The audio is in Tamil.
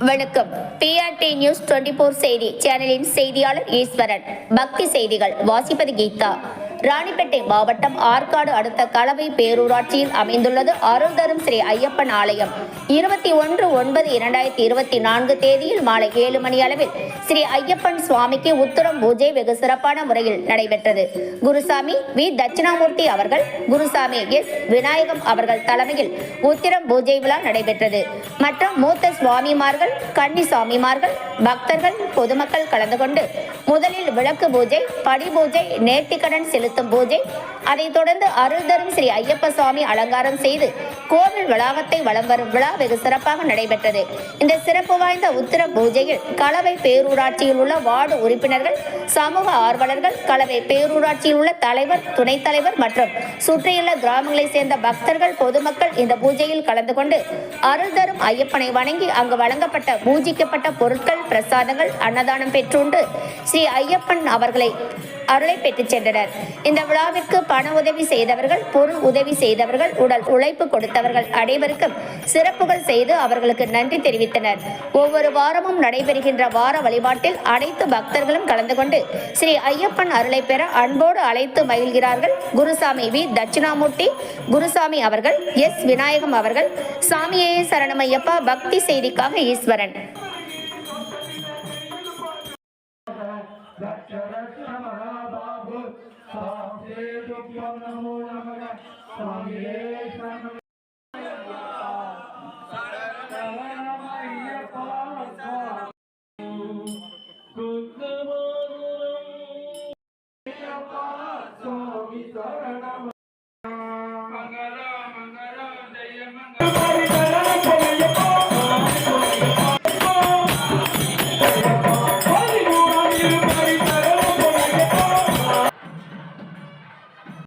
வணக்கம். PRT நியூஸ் 24 செய்தி சேனலின் செய்தியாளர் ஈஸ்வரன். பக்தி செய்திகள் வாசிப்பது கீதா. ராணிப்பேட்டை மாவட்டம் ஆற்காடு அடுத்த கலவை பேரூராட்சியில் அமைந்துள்ளது அருள் தரும் ஸ்ரீ ஐயப்பன் ஆலயம். 21/9/2024 தேதியில் மாலை 7 மணி அளவில் ஸ்ரீ ஐயப்பன் சுவாமிக்கு உத்தரம் பூஜை வெகு சிறப்பான முறையில் நடைபெற்றது. குருசாமி வி. தட்சிணாமூர்த்தி அவர்கள், குருசாமி எஸ். விநாயகம் அவர்கள் தலைமையில் உத்திரம் பூஜை விழா நடைபெற்றது. மற்றும் மூத்த சுவாமிமார்கள், கன்னி சுவாமிமார்கள், பக்தர்கள், பொதுமக்கள் கலந்து கொண்டு முதலில் விளக்கு பூஜை, படி பூஜை, நேர்த்திக்கடன் செலுத்தும் பூஜை, அதைத் தொடர்ந்து அருள் தரும் ஸ்ரீ ஐயப்ப சுவாமி அலங்காரம் செய்து கோவில் வளாகத்தை வலம் வரும் விழா வெகு சிறப்பாக நடைபெற்றது. இந்த சிறப்பு வாய்ந்த உத்திர பூஜையில் கலவை பேரூராட்சியில் உள்ள வார்டு உறுப்பினர்கள், சமூக ஆர்வலர்கள், கலவை பேரூராட்சியில் உள்ள தலைவர், துணைத் தலைவர் மற்றும் சுற்றியுள்ள கிராமங்களை சேர்ந்த பக்தர்கள், பொதுமக்கள் இந்த பூஜையில் கலந்து கொண்டு அருள் தரும் ஐயப்பனை வணங்கி அங்கு வழங்கப்பட்ட பூஜிக்கப்பட்ட பொருட்கள், பிரசாதங்கள், அன்னதானம் பெற்றுண்டு ஸ்ரீ ஐயப்பன் அருளை பெற்றுச் சென்றனர். இந்த விழாவிற்கு பண உதவி செய்தவர்கள், பொருள் உதவி செய்தவர்கள், உடல் உழைப்பு கொடுத்தவர்கள் அனைவருக்கும் சிறப்புகள் செய்து அவர்களுக்கு நன்றி தெரிவித்தனர். ஒவ்வொரு வாரமும் நடைபெறுகின்ற வார வழிபாட்டில் அனைத்து பக்தர்களும் கலந்து கொண்டு ஸ்ரீ ஐயப்பன் அருளை பெற அன்போடு அழைத்து மகிழ்கிறார்கள். குருசாமி வி. தட்சிணாமூர்த்தி, குருசாமி அவர்கள், எஸ். விநாயகம் அவர்கள். சாமியே சரணமையப்பா. பக்தி செய்திக்காக ஈஸ்வரன்.